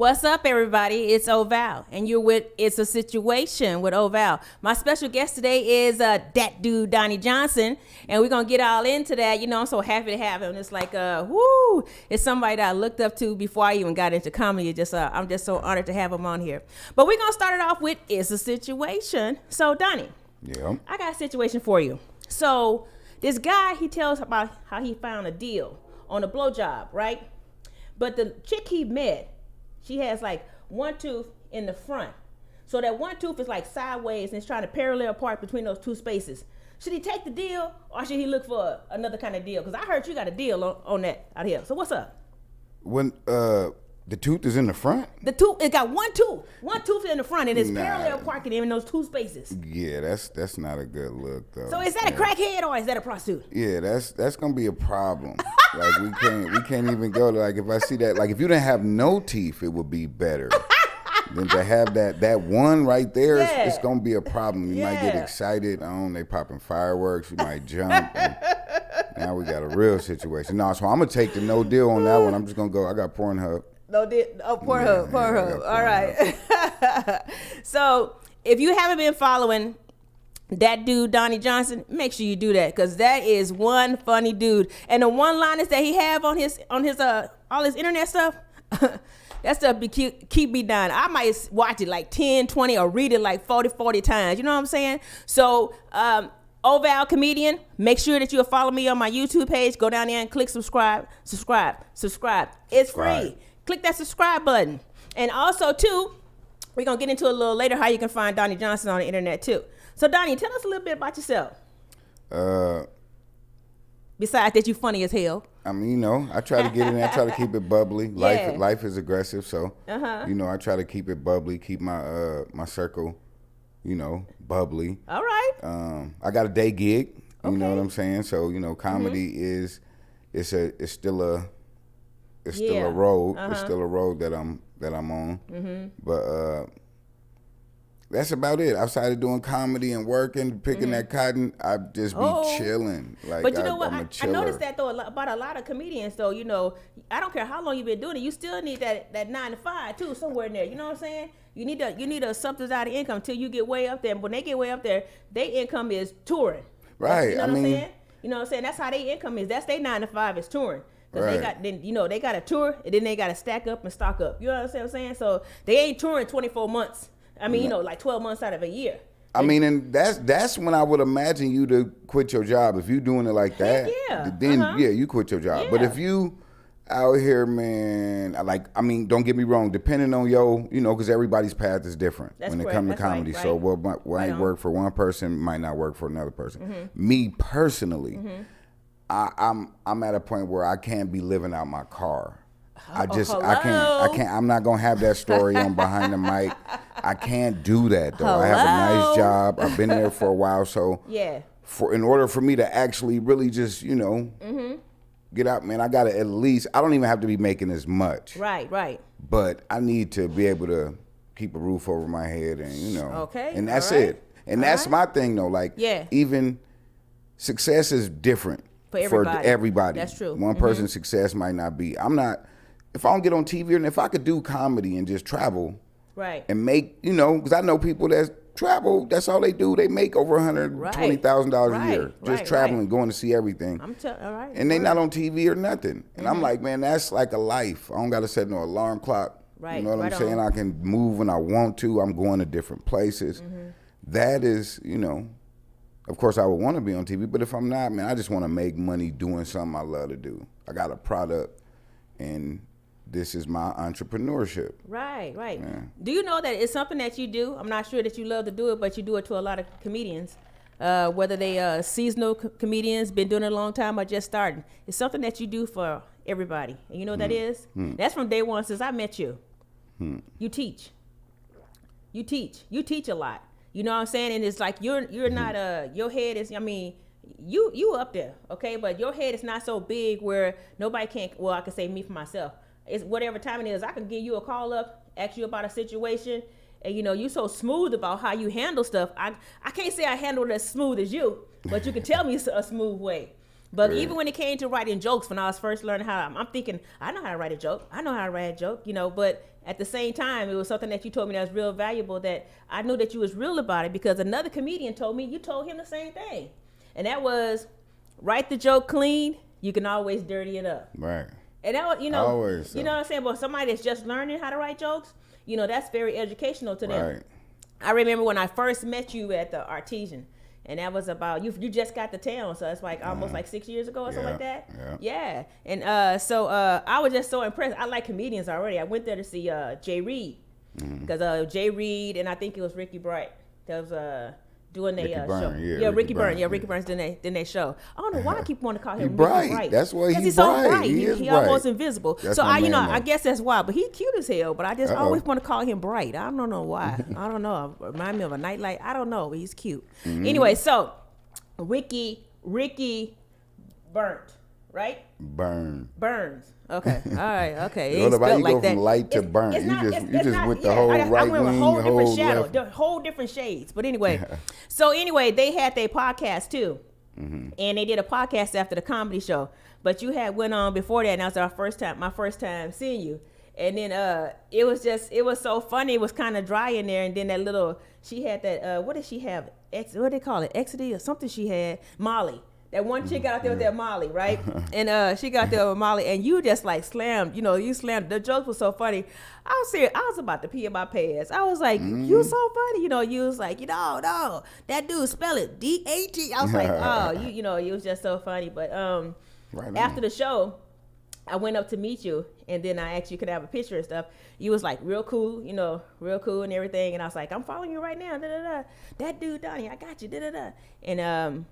What's up, everybody? It's Oh Val, and you're with It's a Situation with Oh Val. My special guest today is Dat Dude Donnie Johnson, and we're going to get all into that. You know, I'm so happy to have him. It's like, whoo, it's somebody that I looked up to before I even got into comedy. I'm just so honored to have him on here. But we're going to start it off with It's a Situation. So, Donnie, yeah, I got a situation for you. So, this guy, he tells about how he found a deal on a blowjob, right? But the chick he met, she has like one tooth in the front. So that one tooth is like sideways and it's trying to parallel apart between those two spaces. Should he take the deal or should he look for another kind of deal? Because I heard you got a deal on that out here. So what's up? When the tooth is in the front? The tooth, it got one tooth in the front and it's parallel parking in those two spaces. Yeah, that's not a good look though. So is that a crackhead or is that a prostitute? Yeah, that's gonna be a problem. Like we can't even go to, like, if I see that, like if you didn't have no teeth, it would be better. Than to have that one right there, it's gonna be a problem. You might get excited. They popping fireworks. You might jump. And now we got a real situation. No, so I'm gonna take the no deal on that one. I'm just gonna go. I got Pornhub. No deal. Oh, Pornhub. All right. So if you haven't been following Dat Dude Donnie Johnson, make sure you do that because that is one funny dude. And the one-liners that he have on his all his internet stuff. That stuff keep me down. I might watch it like 10, 20, or read it like 40 times. You know what I'm saying? So, Oh Val Comedian, make sure that you'll follow me on my YouTube page. Go down there and click subscribe. It's free. Click that subscribe button. And also, too, we're going to get into a little later how you can find Donnie Johnson on the internet, too. So, Donnie, tell us a little bit about yourself. Besides that, you funny as hell. I mean, I try to get in there. I try to keep it bubbly. Life is aggressive, so I try to keep it bubbly. Keep my my circle, bubbly. All right. I got a day gig. You know what I'm saying? So comedy is still a road. It's still a road that I'm on. But that's about it. Outside of doing comedy and working, picking that cotton, I just be chilling. Like, but you know what? I noticed that though about a lot of comedians. Though I don't care how long you've been doing it, you still need that 9 to 5 too, somewhere in there. You know what I'm saying? You need a subsidized income until you get way up there. When they get way up there, their income is touring. Right. You know what I'm saying? You know what I'm saying? That's how their income is. That's their 9 to 5 is touring. Because they got a tour and then they got to stack up and stock up. You know what I'm saying? So they ain't touring 24 months. I mean, like 12 months out of a year. I mean, and that's when I would imagine you to quit your job. If you doing it like that, then you quit your job. Yeah. But if you out here, man, don't get me wrong, depending on because everybody's path is different when it comes to comedy. Right. So what might work for one person might not work for another person. Me personally, I'm at a point where I can't be living out my car. I can't. I'm not gonna have that story on behind the mic. I can't do that though. I have a nice job. I've been there for a while, so in order for me to actually really just get out, man, I gotta at least. I don't even have to be making as much. Right. But I need to be able to keep a roof over my head, and Okay. and that's it. And that's my thing though. Like even success is different for everybody. That's true. One person's success might not be. If I don't get on TV, and if I could do comedy and just travel, and make, because I know people that travel, that's all they do. They make over $120,000 a year just traveling, going to see everything. All right. And they not on TV or nothing. And I'm like, man, that's like a life. I don't got to set no alarm clock. Right. You know what I'm saying? I can move when I want to. I'm going to different places. That is, of course I would want to be on TV, but if I'm not, man, I just want to make money doing something I love to do. I got a product, and this is my entrepreneurship. Right. Yeah. Do you know that it's something that you do? I'm not sure that you love to do it, but you do it to a lot of comedians, whether they seasonal comedians, been doing it a long time, or just starting. It's something that you do for everybody. And you know what that is? That's from day one since I met you. You teach. You teach a lot. You know what I'm saying? And it's like you're not your head is, you up there, okay? But your head is not so big where nobody can't, I can say me for myself. It's whatever time it is, I can give you a call up, ask you about a situation, and you so smooth about how you handle stuff. I can't say I handle it as smooth as you, but you can tell me a smooth way. But even when it came to writing jokes, when I was first learning I'm thinking, I know how to write a joke. I know how to write a joke, but at the same time, it was something that you told me that was real valuable, that I knew that you was real about it, because another comedian told me you told him the same thing. And that was, write the joke clean, you can always dirty it up. Right. And that was, always so. You know what I'm saying? But somebody that's just learning how to write jokes, that's very educational to them. Right. I remember when I first met you at the Artesian, and that was about, you just got to town, so it's like almost like 6 years ago or something like that. Yeah. And so I was just so impressed. I like comedians already. I went there to see Jay Reed, because Jay Reed and I think it was Ricky Bright that was doing their show. Ricky Byrne. Ricky Byrne's doing their show. I don't know why I keep wanting to call him Bright. That's why he's so bright. He almost invisible. That's so I guess that's why. But he's cute as hell. But I just always want to call him Bright. I don't know why. I don't know. Remind me of a nightlight. I don't know. But he's cute. Anyway, so Ricky Burnt, right? Burns. Okay. All right. Okay. You know how you go from light to burn. You just with the whole right wing, a whole different shadow, left. the whole different shades. But anyway, they had their podcast too, and they did a podcast after the comedy show. But you had went on before that, and that was my first time seeing you. And then it was so funny. It was kind of dry in there, and then she had that. What did she have? What do they call it? Exidy or something? She had Molly. That one chick got out there with that Molly, right? And she got there with Molly, and you just like slammed, you slammed. The joke was so funny. I was about to pee in my pants. I was like, you so funny. You was like, no, that dude spell it D-A-T. I was like, oh, it was just so funny. But after the show, I went up to meet you, and then I asked you could I have a picture and stuff. You was like real cool, real cool and everything. And I was like, I'm following you right now. Da, da, da. That dude, Donnie, I got you. Da, da, da. And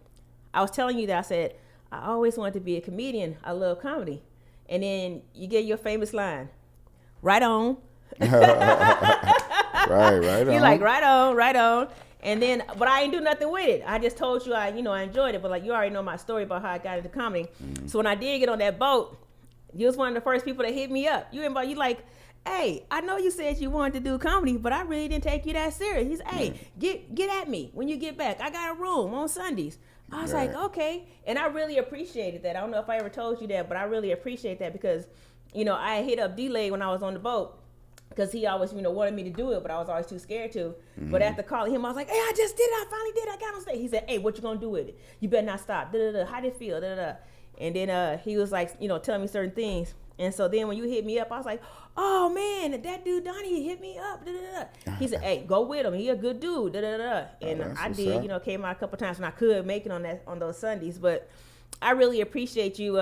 I was telling you that I said, I always wanted to be a comedian. I love comedy. And then you get your famous line, right on. right on. You're like, right on. And then, but I ain't do nothing with it. I just told you I enjoyed it. But like, you already know my story about how I got into comedy. So when I did get on that boat, you was one of the first people that hit me up. You like, hey, I know you said you wanted to do comedy, but I really didn't take you that serious. He's, hey, get at me when you get back. I got a room on Sundays. I was like, okay. And I really appreciated that. I don't know if I ever told you that, but I really appreciate that because, I hit up D-Lay when I was on the boat because he always, wanted me to do it, but I was always too scared to. But after calling him, I was like, hey, I just did it. I finally did it. I got on stage. He said, hey, what you going to do with it? You better not stop. Da-da-da. How did it feel? Da-da-da. And then he was like, telling me certain things. And so then when you hit me up, I was like, oh, man, that dude Donnie hit me up. Da, da, da. He said, hey, go with him. He a good dude. Da, da, da. And I did, came out a couple times when I could make it on those Sundays. But I really appreciate you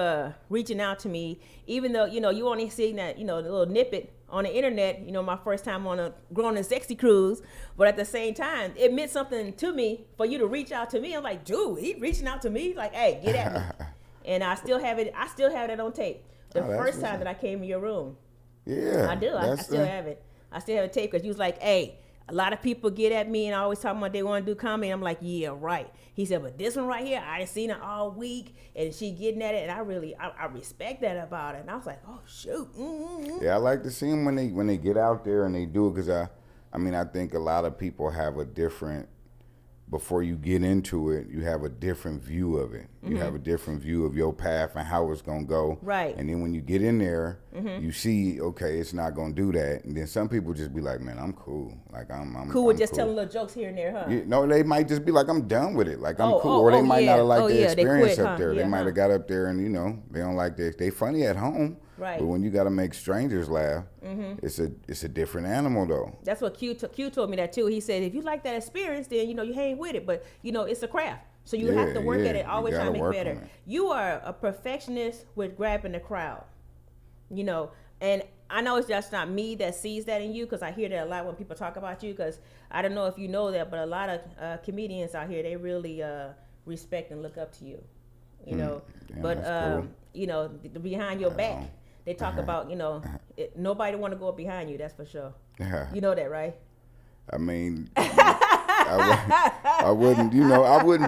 reaching out to me, even though, you only seen that, the little snippet on the internet, my first time on a Grown and Sexy cruise. But at the same time, it meant something to me for you to reach out to me. I'm like, dude, he reaching out to me? Like, hey, get at me. And I still have it. I still have it on tape. The first time that I came in your room. Yeah. I do. I still have it. I still have a tape because you was like, hey, a lot of people get at me and I always talking about they want to do comedy. I'm like, yeah, right. He said, but this one right here, I ain't seen it all week. And she getting at it. And I respect that about it. And I was like, oh, shoot. Mm-hmm. Yeah, I like to see them when they get out there and they do it because I think a lot of people have a different, before you get into it, you have a different view of it. You have a different view of your path and how it's going to go. Right. And then when you get in there, you see, okay, it's not going to do that. And then some people just be like, man, I'm cool. Like, I'm cool with just telling little jokes here and there, huh? No, they might just be like, I'm done with it. Like, I'm cool. Or they might not have liked the experience up there. They might have got up there and, they don't like this. They funny at home. Right. But when you got to make strangers laugh, it's a different animal, though. That's what Q told me that, too. He said, if you like that experience, then, you hang with it. But, it's a craft. So you have to work at it, always trying to make better. You are a perfectionist with grabbing the crowd, and I know it's just not me that sees that in you because I hear that a lot when people talk about you because I don't know if you know that, but a lot of comedians out here, they really respect and look up to you, Damn, but, cool. Behind your back, they talk about, nobody want to go up behind you, that's for sure. You know that, right? I mean... I wouldn't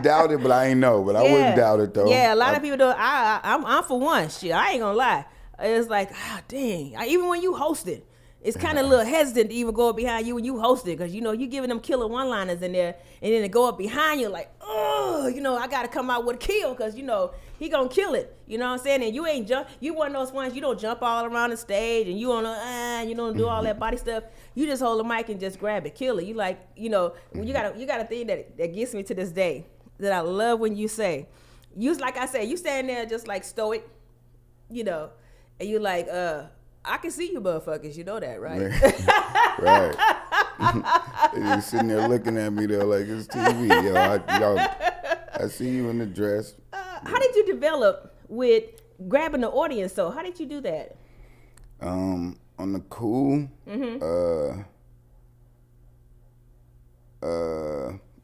doubt it, but I ain't know. But I wouldn't doubt it though. Yeah, a lot of people do. I'm for one. Shit, I ain't gonna lie. It's like, dang. Even when you hosted, it's kind of a little hesitant to even go up behind you when you host it, because you know you giving them killer one-liners in there, and then they go up behind you like, oh, you know, I gotta come out with a kill, because you know he gonna kill it. You know what I'm saying? And you ain't jump. You one of those ones, you don't jump all around the stage and you don't do all that body stuff. You just hold the mic and just grab it, kill it. You like, you know, when you got a thing that gets me to this day that I love when you say, like I said, you stand there just like stoic, you know, and you like, I can see you motherfuckers, you know that, right? Right. They're just sitting there looking at me though like it's TV. Yo, I see you in the dress. How did you develop with grabbing the audience though? How did you do that? On the cool,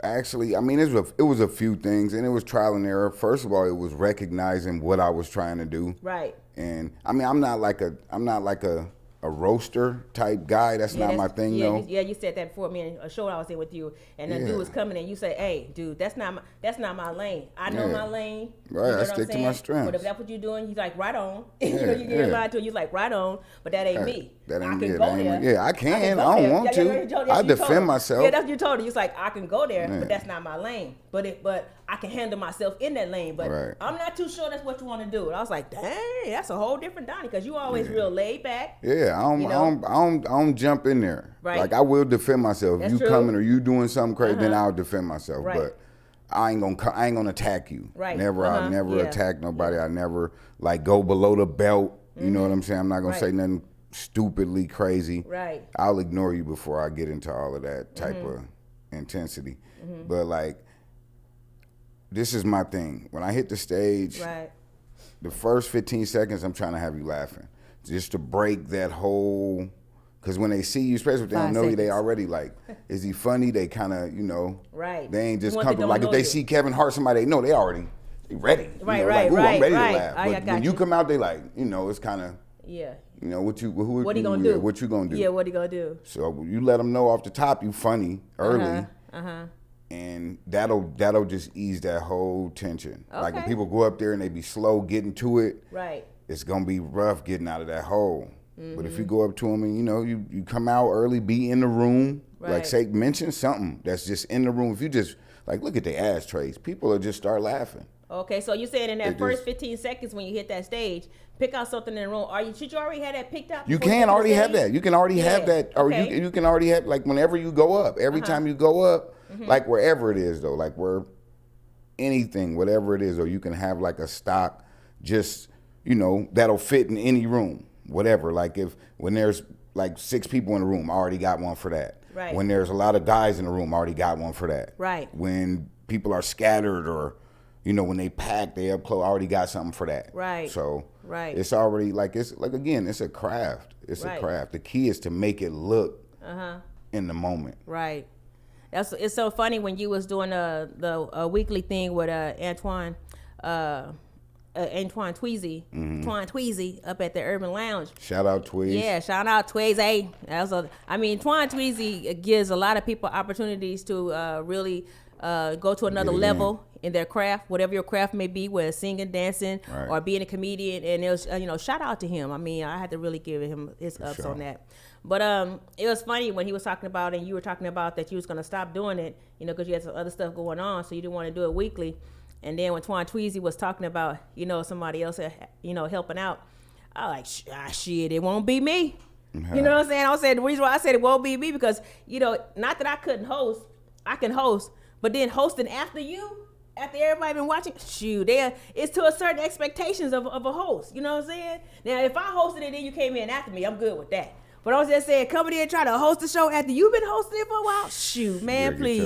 actually, I mean, it was a few things, and it was trial and error. First of all, it was recognizing what I was trying to do. Right. And I mean, I'm not like a roaster type guy. That's not my thing, though. Yeah, you said that before me in a show I was in with you, and the dude was coming and you say, "Hey, dude, that's not my lane. I know my lane. Right, you know I stick to my strengths. But if that's what you're doing, he's like, right on. You know, you get in line to it, you're like, right on. But that ain't me. That ain't, I can go there. Yeah, I can. I don't want to. I defend myself. Yeah, that's what you told her. He's like, I can go there, but that's not my lane. But I can handle myself in that lane. But I'm not too sure that's what you want to do. And I was like, dang, that's a whole different Donnie, because you always real laid back. Yeah, I don't jump in there. Right. Like I will defend myself. That's If you true. coming or you doing something crazy, then I'll defend myself. Right. But I ain't gonna attack you. Right. I never attack nobody. I never like go below the belt. You know what I'm saying? I'm not gonna say nothing stupidly crazy. Right. I'll ignore you before I get into all of that type of intensity. But like, this is my thing. When I hit the stage, the first 15 seconds, I'm trying to have you laughing, just to break that whole. Because when they see you, especially if they don't know you, they already like, is he funny? They kind of, you know, they ain't just comfortable. Like if they see Kevin Hart, somebody they know, they already ready. Right, you know, right, like, ooh, I'm ready to right. laugh. But when you come out, they like, you know, it's kind of, you know, what he gonna do? What you gonna do? Yeah, what he gonna do? So you let them know off the top you funny early, and that'll just ease that whole tension. Okay. Like when people go up there and they be slow getting to it, it's gonna be rough getting out of that hole. But if you go up to them and, you know, you come out early, be in the room, like mention something that's just in the room. If you just, like, look at the ashtrays, people will just start laughing. Okay, so you're saying in that first 15 seconds when you hit that stage, pick out something in the room. Should you already have that picked out? You can already have that. You can already have that. Or you can already have, like, whenever you go up, every time you go up, like wherever it is, though, like anything, whatever it is, or you can have like a stock just, you know, that'll fit in any room. Whatever, like when there's like 6 people in the room, I already got one for that. Right. When there's a lot of guys in the room, I already got one for that. Right. When people are scattered or, you know, when they pack, they up close, I already got something for that. Right. So it's already like, again, it's a craft. It's a craft. The key is to make it look in the moment. Right. It's so funny when you was doing the weekly thing with Antoine Tweezy, Twan Tweezy up at the Urban Lounge. Shout out Tweezy. Yeah, shout out Tweezy. Twan Tweezy gives a lot of people opportunities to really go to another level in their craft, whatever your craft may be, whether singing, dancing, or being a comedian. And it was, shout out to him. I mean, I had to really give him his ups on that. But it was funny when he was talking about, and you were talking about that you was going to stop doing it, because you had some other stuff going on, so you didn't want to do it weekly. And then when Twan Tweezy was talking about, somebody else, helping out, I was like, shit, it won't be me. You know what I'm saying? I said the reason why I said it won't be me because, not that I couldn't host, I can host, but then hosting after everybody been watching, it's to a certain expectations of a host. You know what I'm saying? Now, if I hosted it and you came in after me, I'm good with that. But I was just saying, coming in trying to host the show after you've been hosting it for a while, shoot, man, please.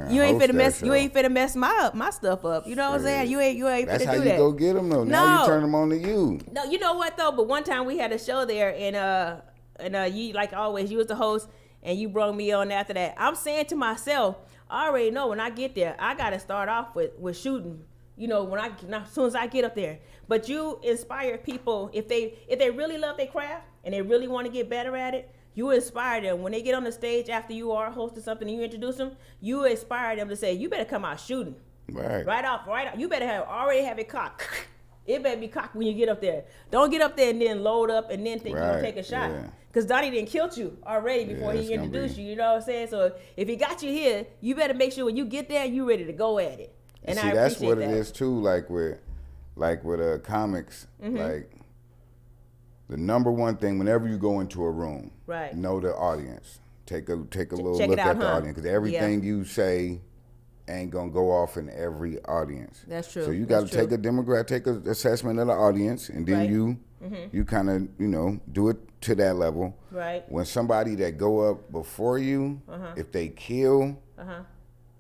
You ain't finna mess my stuff up. You know what I'm saying? You ain't finna do that. That's how you go get them though. Now you turn them on to you. No, you know what though? But one time we had a show there, and you, like always, you was the host, and you brought me on after that. I'm saying to myself, I already know when I get there, I gotta start off with shooting. As soon as I get up there. But you inspire people if they really love their craft and they really want to get better at it. You inspire them when they get on the stage after you are hosting something and you introduce them. You inspire them to say, "You better come out shooting." Right off. You better already have it cocked. It better be cocked when you get up there. Don't get up there and then load up and then think you're going to take a shot. Because Donnie didn't kill you already before he introduced you. You know what I'm saying? So if he got you here, you better make sure when you get there, you're ready to go at it. And see, that's what it is too. Like with comics, like the number one thing whenever you go into a room, know the audience. Take a little look at the audience, because everything you say ain't gonna go off in every audience. That's true. So you got to take a demographic, take an assessment of the audience, and then you kind of do it to that level. Right. When somebody that go up before you, if they kill,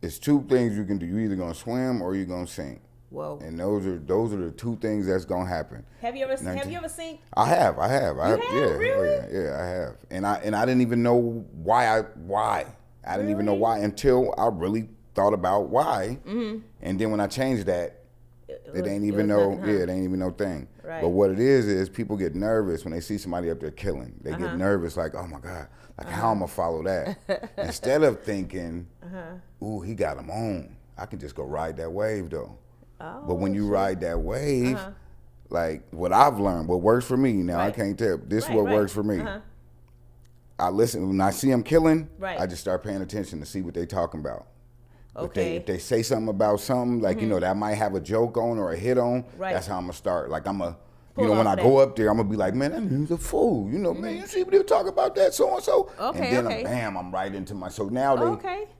it's two things you can do. You either gonna swim or you gonna sink. Whoa. And those are the two things that's gonna happen. Have you ever seen? I have. Really? Yeah, I have. And I didn't even know why. I didn't even know why until I really thought about why. And then when I changed that, it ain't even no thing. Right. But what it is people get nervous when they see somebody up there killing. They get nervous, like, oh my God, like how I'm gonna follow that? Instead of thinking, ooh, he got him on. I can just go ride that wave though. Oh, but when you ride that wave, like what I've learned, what works for me, now I can't tell. This is what works for me. I listen, when I see them killing, I just start paying attention to see what they talking about. Okay. If they say something about something, like, that might have a joke on or a hit on, that's how I'm going to start. Like, when I go up there, I'm going to be like, man, that dude's a fool. Man, you see what they talk about that, so-and-so? Okay, and then, bam, I'm right into my, so now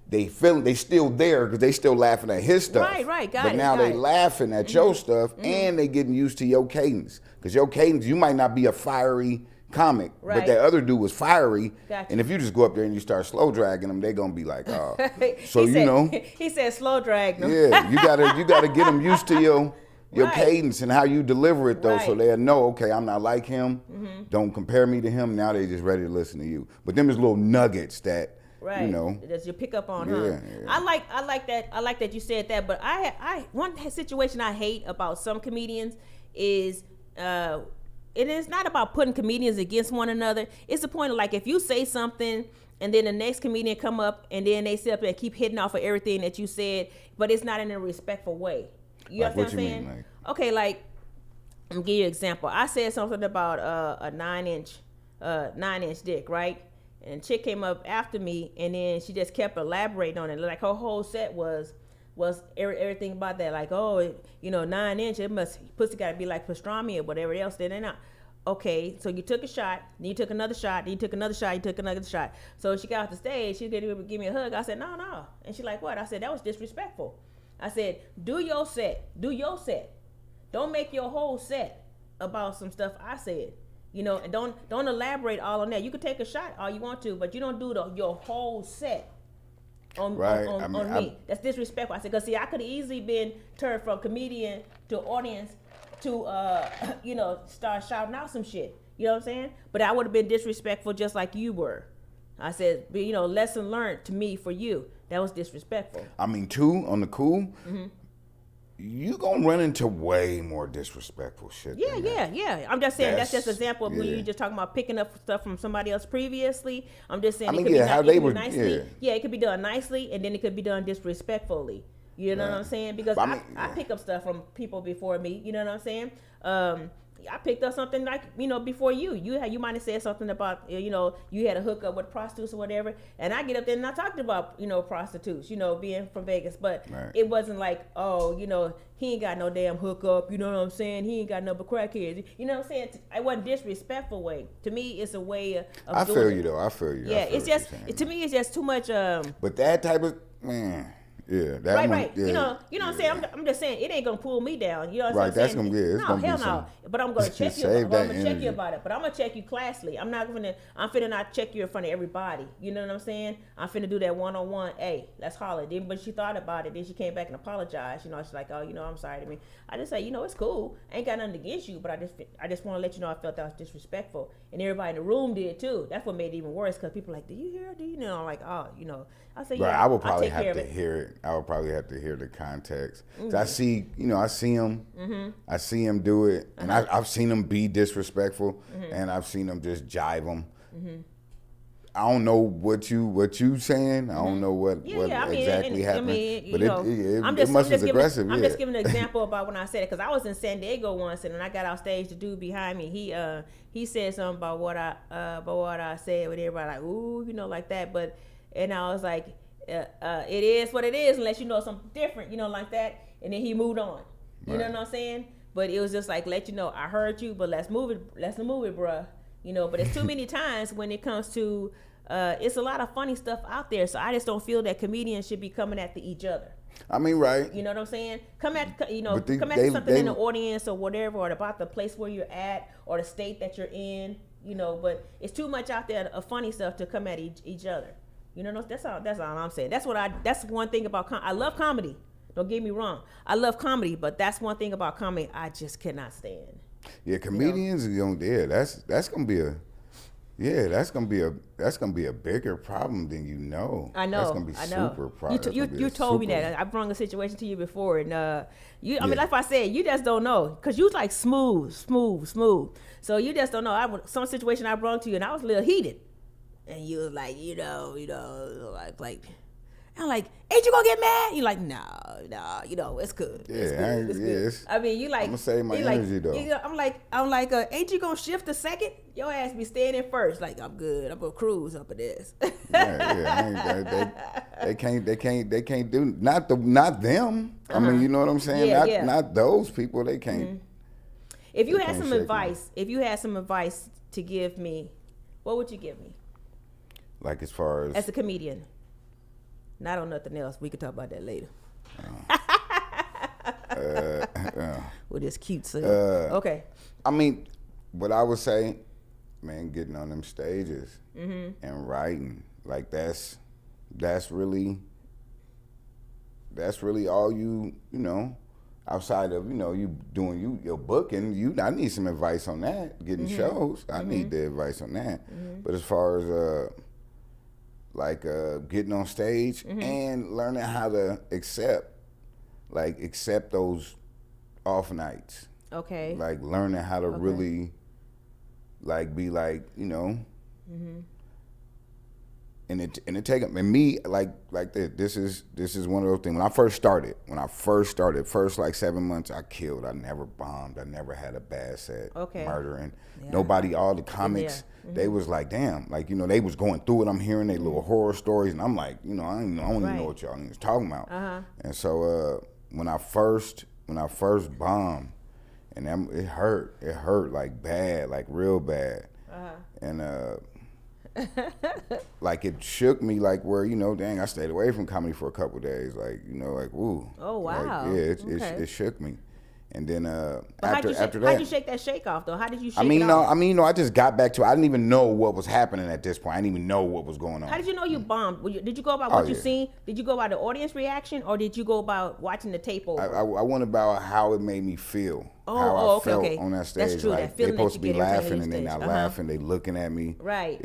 they still there because they still laughing at his stuff. Right, got but it. But now they laughing at your stuff, and they getting used to your cadence. Because your cadence, you might not be a fiery comic, but that other dude was fiery, and if you just go up there and you start slow dragging them, they gonna be like, oh. So he said slow drag them. Yeah, you gotta get them used to your cadence and how you deliver it though, so they'll know, okay, I'm not like him. Don't compare me to him. Now they just ready to listen to you. But them is little nuggets that that you pick up on. Yeah. I like that. I like that you said that. But I one situation I hate about some comedians is. It is not about putting comedians against one another. It's the point of, like, if you say something and then the next comedian come up and then they sit up there and keep hitting off of everything that you said, but it's not in a respectful way. You understand what I'm saying? Mean, like? Okay, like, I'm gonna give you an example. I said something about a 9-inch dick, right? And a chick came up after me, and then she just kept elaborating on it. Like, her whole set was everything about that, like, 9-inch, pussy gotta be like pastrami or whatever else. Then they're not. Okay, so you took a shot, then you took another shot, then you took another shot, you took another shot. So she got off the stage, she didn't give me a hug. I said, no. And she like, what? I said, that was disrespectful. I said, do your set. Don't make your whole set about some stuff I said. And don't elaborate all on that. You can take a shot all you want to, but you don't do your whole set on me. That's disrespectful. I said, because see, I could have easily been turned from comedian to audience to start shouting out some shit. You know what I'm saying? But I would have been disrespectful just like you were. I said, lesson learned to me for you. That was disrespectful. I mean, too, on the cool, you gonna run into way more disrespectful shit. Yeah. I'm just saying that's just an example of when you just talking about picking up stuff from somebody else previously. I'm just saying it could be nicely. Yeah, it could be done nicely, and then it could be done disrespectfully. You know what I'm saying? Because I pick up stuff from people before me. You know what I'm saying? I picked up something like, before you. You might have said something about, you had a hookup with prostitutes or whatever. And I get up there and I talked about, prostitutes, being from Vegas. But it wasn't like, he ain't got no damn hookup. You know what I'm saying? He ain't got no but crackheads. You know what I'm saying? It wasn't disrespectful way. To me, it's a way of I feel you, though. I feel you. Yeah, it's just, to me, it's just too much. But that type of, man. Yeah, that right, one, right. Yeah, you know what I'm saying? I'm just saying it ain't gonna pull me down. You know what I'm saying? That's gonna be it. No, hell no. But I'm gonna check you. I'm gonna check you about it. But I'm gonna check you classily. I'm finna not check you in front of everybody. You know what I'm saying? I'm finna do that one-on-one. Hey, let's holler. Then, but she thought about it. Then she came back and apologized. She's like, oh, I'm sorry to me. I just say, it's cool. I ain't got nothing against you, but I just want to let you know I felt that was disrespectful, and everybody in the room did too. That's what made it even worse because people like, do you hear? Do you know? I'm like, oh, I say, yeah. Right, I would probably have to hear it. I would probably have to hear the context. So I see, I see him. I see him do it, and I've seen him be disrespectful, and I've seen him just jive him. I don't know what you saying. I don't know what exactly happened. But it must be aggressive. I'm just giving an example about when I said it, because I was in San Diego once, and when I got off stage, the dude behind me, he said something about what I said, with everybody like, ooh, like that. And I was like, it is what it is, unless you know something different, like that. And then he moved on. You know what I'm saying? But it was just like, let you know, I heard you, but let's move it, bruh. But it's too many times when it comes to, it's a lot of funny stuff out there. So I just don't feel that comedians should be coming after each other. I mean, right. You know what I'm saying? Come at something in the audience or whatever, or about the place where you're at or the state that you're in, but it's too much out there of funny stuff to come at each other. That's all I'm saying. That's one thing about I love comedy. Don't get me wrong. I love comedy, but that's one thing about comedy I just cannot stand. Yeah, comedians, that's gonna be a bigger problem than you know. I know. That's gonna be super problem. You told me that. I brought a situation to you before, and like I said, you just don't know, because you like smooth. So you just don't know. Some situation I brought to you, and I was a little heated, and you was like, like. I'm like, ain't you gonna get mad? You're like, no, it's good. Yeah, it's good. I mean, you like, I'm gonna save my energy though. I'm like, ain't you gonna shift a second? Your ass be staying in first. Like, I'm good. I'm gonna cruise up of this. They can't do not them. I mean, you know what I'm saying? Not those people. They can't. Mm-hmm. If you had some advice to give me, what would you give me? Like as far as a comedian. Not on nothing else. We can talk about that later. With this cute self. Okay. I mean, what I would say, man, getting on them stages and writing, like that's really all you outside of you doing your booking. I need some advice on that. Getting shows, I need the advice on that. But as far as getting on stage and learning how to accept those off nights. Okay. Like learning how to really be and it take me like this is one of those things. When I first started, first like 7 months, I killed. I never bombed. I never had a bad set. Okay. Murdering. Yeah. Nobody, all the comics, they was like, damn, they was going through it. I'm hearing their little horror stories, and I'm like, I don't even know what y'all niggas talking about. And so when I first bombed, and it hurt like bad, like real bad, and it shook me, where dang, I stayed away from comedy for a couple of days, woo. Oh wow. It shook me. And then after that, how'd you shake that shake off though? How did you shake it off? I just got back to it. I didn't even know what was happening at this point. I didn't even know what was going on. How did you know you bombed? Did you go about what you seen? Did you go by the audience reaction, or did you go about watching the tape over? I went about how it made me feel. How I felt on that stage. That's true. Like they're supposed to be laughing and they're not laughing. They looking at me. Right.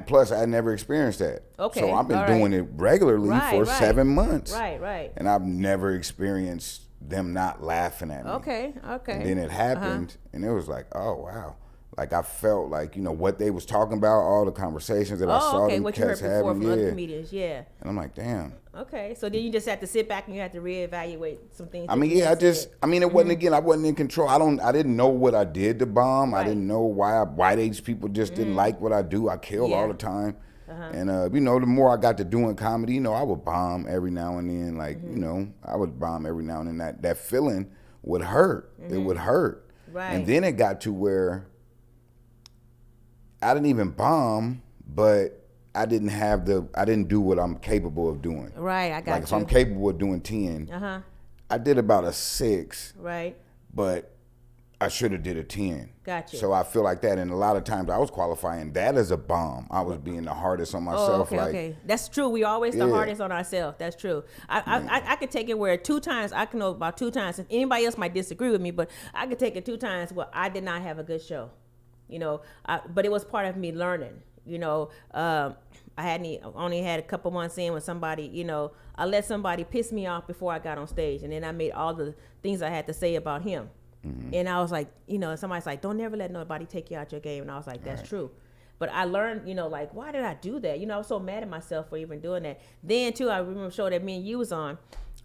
Plus I never experienced that. Okay. So I've been doing it regularly for 7 months. Right. And I've never experienced them not laughing at me. Okay. And then it happened, and it was like, oh wow. Like I felt like what they was talking about, all the conversations that I saw them cats having, from other comedians, And I'm like, damn. Okay, so then you just have to sit back and you have to reevaluate some things. It wasn't again. I wasn't in control. I didn't know what I did to bomb. Right. I didn't know why these people just didn't like what I do. I killed all the time. And the more I got to doing comedy, I would bomb every now and then. I would bomb every now and then. That feeling would hurt. It would hurt. Right. And then it got to where I didn't even bomb, but I didn't do what I'm capable of doing. Right, I got you. If I'm capable of doing 10, I did about a 6. Right. But I should have did a 10. Gotcha. So I feel like that, and a lot of times I was qualifying that as a bomb. I was being the hardest on myself. Okay. That's true. We always the hardest on ourselves. That's true. I could take it where 2 times, I can know about 2 times, and anybody else might disagree with me, but I could take it 2 times where I did not have a good show. But it was part of me learning. I only had a couple months in when somebody, I let somebody piss me off before I got on stage, and then I made all the things I had to say about him. And I was like, somebody's like, don't never let nobody take you out your game. And I was like, that's true. But I learned, like, why did I do that? I was so mad at myself for even doing that. Then too, I remember a show that me and you was on.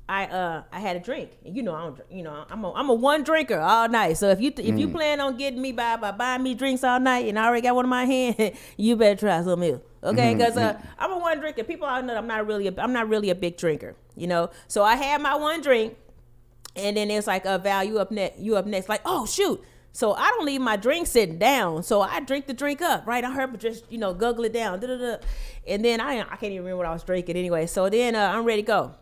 I had a drink. And I'm a one drinker all night. So if you plan on getting me by buying me drinks all night and I already got one in my hand, you better try something else. Okay, because I'm a one drinker. People all know I'm not really a big drinker. So I had my one drink, and then it's like, Val, you up next. Like, oh shoot. So I don't leave my drink sitting down. So I drink the drink up, right? I heard her just guggle it down, and then I can't even remember what I was drinking anyway. So then I'm ready to go.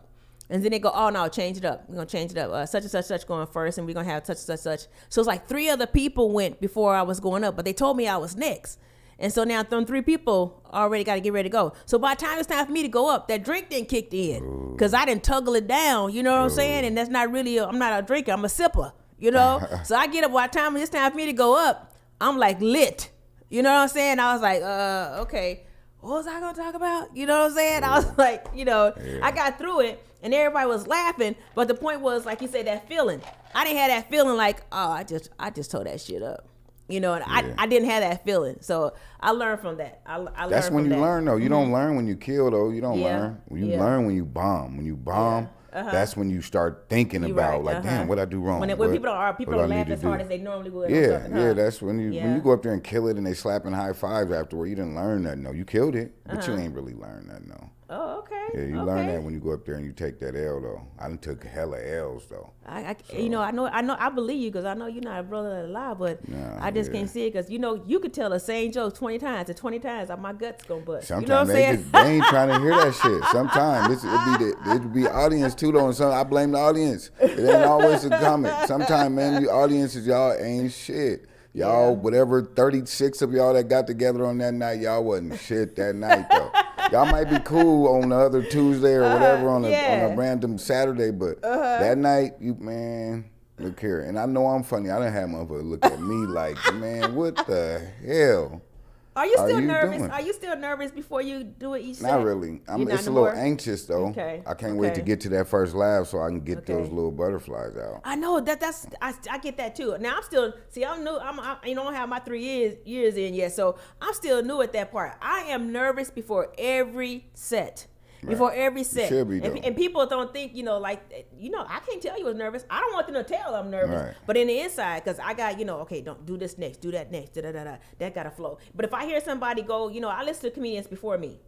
And then they go, oh no, change it up. We're gonna change it up. Such and such going first, and we're gonna have such and such. So it's like 3 other people went before I was going up, but they told me I was next. And so now them 3 people already got to get ready to go. So by the time it's time for me to go up, that drink didn't kick in because I didn't tuggle it down. You know what I'm saying? And that's not really. I'm not a drinker. I'm a sipper. So I get up. By the time it's time for me to go up, I'm like lit. You know what I'm saying? I was like, okay. What was I gonna talk about? You know what I'm saying? I was like, I got through it and everybody was laughing. But the point was, like you said, that feeling. I didn't have that feeling like, oh, I just tore that shit up. And I didn't have that feeling. So I learned from that. That's when you learn, though. You don't learn when you kill, though. You don't learn. You learn when you bomb. When you bomb, that's when you start thinking about, like, damn, what I do wrong? When people don't laugh as hard as they normally would. That's when you go up there and kill it and they slapping high fives afterward. You didn't learn that, no. You killed it, but you ain't really learned that, no. Oh, okay. Yeah, you learn that when you go up there and you take that L, though. I done took hella L's, though. I believe you because I know you're not a brother that lie, but I just can't see it because, you could tell the same joke 20 times, and 20 times my gut's going to bust. Sometimes they ain't trying to hear that shit. Sometimes it'd be audience, too, though, and I blame the audience. It ain't always a comment. Sometimes, man, the audiences, y'all ain't shit. Y'all, whatever 36 of y'all that got together on that night, y'all wasn't shit that night, though. Y'all might be cool on the other Tuesday or whatever on a random Saturday, but that night, look here. And I know I'm funny. I done had motherfuckers look at me like, man, what the hell? Are you still nervous? Are you still nervous before you do it each set? Not really. It's a little anxious though. Okay. I can't wait to get to that first laugh so I can get those little butterflies out. I know I get that too. Now I'm new. I don't have my 3 years in yet, so I'm still new at that part. I am nervous before every set. Right. Before every set. You should be, and people don't think, I can't tell you I was nervous. I don't want them to tell I'm nervous. Right. But in the inside, because I got, okay, don't do this next, do that next, that got to flow. But if I hear somebody go, I listen to comedians before me.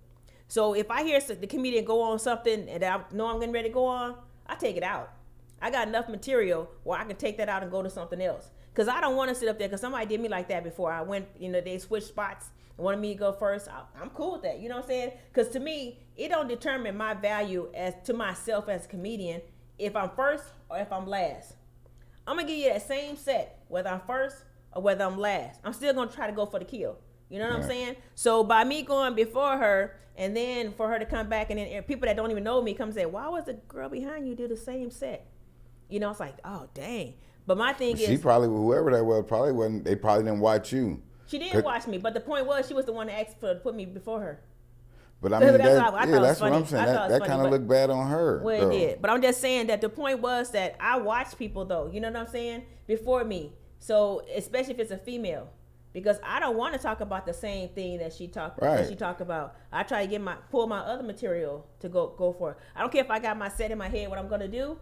So if I hear the comedian go on something and I know I'm getting ready to go on, I take it out. I got enough material where I can take that out and go to something else. Because I don't want to sit up there, because somebody did me like that before. I went, they switched spots and wanted me to go first. I'm cool with that, you know what I'm saying? Because to me, it don't determine my value as to myself as a comedian if I'm first or if I'm last. I'm going to give you that same set, whether I'm first or whether I'm last. I'm still going to try to go for the kill. You know what I'm saying? So by me going before her, and then for her to come back, and then people that don't even know me come say, why was the girl behind you do the same set? It's like, oh, dang. But my thing is, she probably, whoever that was, probably wasn't. They probably didn't watch you. She did watch me, but the point was, she was the one that asked to put me before her. But I mean, that's what I'm saying. That kind of looked bad on her. Well, it did. But I'm just saying that the point was that I watched people, though. You know what I'm saying? Before me. So especially if it's a female, because I don't want to talk about the same thing that she talked about. I try to pull my other material to go for it. I don't care if I got my set in my head what I'm gonna do.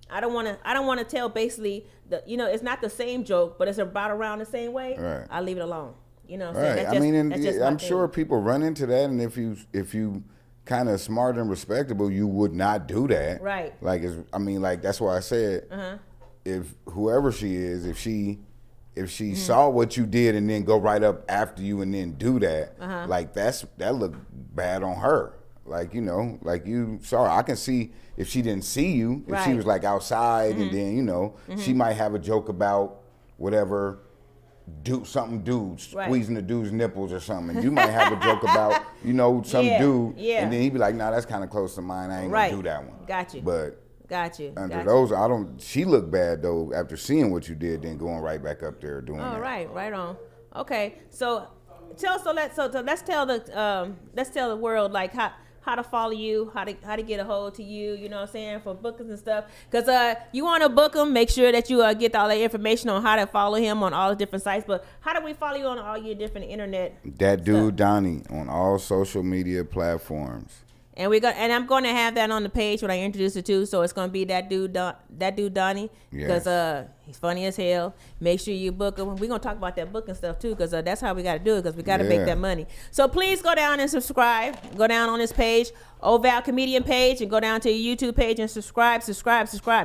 I don't want to tell basically it's not the same joke, but it's about around the same way. Right. I leave it alone. You know what I'm saying? Right. I'm sure people run into that, and if you kind of smart and respectable, you would not do that. Right. That's why I said, if whoever she is, if she saw what you did and then go right up after you and then do that, that looked bad on her. Sorry, I can see if she didn't see you, if she was like outside and then, she might have a joke about whatever, squeezing the dude's nipples or something. And you might have a joke about, some dude, and then he'd be like, nah, that's kind of close to mine. I ain't gonna do that one. Got you. But under those, she looked bad though after seeing what you did, then going right back up there doing that. Right on. Okay, so let's tell the world like how to follow you, how to get a hold to you, you know what I'm saying, for bookings and stuff. Because you want to book him, make sure that you get all that information on how to follow him on all the different sites. But how do we follow you on all your different internet Dat Dude Donnie on all social media platforms. And I'm going to have that on the page when I introduce it too. So it's going to be that dude Donnie, because he's funny as hell. Make sure you book him. We're going to talk about that booking stuff too, because that's how we got to do it, because we got to make that money. So please go down and subscribe. Go down on this page, Oh Val Comedian page, and go down to your YouTube page and subscribe.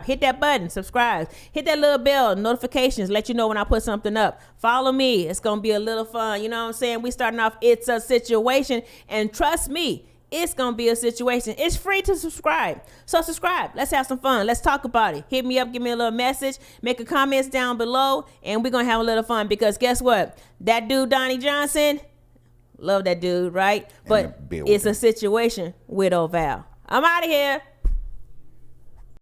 Hit that button, subscribe. Hit that little bell, notifications, let you know when I put something up. Follow me. It's going to be a little fun. You know what I'm saying? We starting off, it's a situation, and trust me, it's going to be a situation. It's free to subscribe. So subscribe. Let's have some fun. Let's talk about it. Hit me up. Give me a little message. Make a comments down below. And we're going to have a little fun. Because guess what? That dude, Donnie Johnson, love that dude, right? But it's a situation with Oh Val. I'm out of here.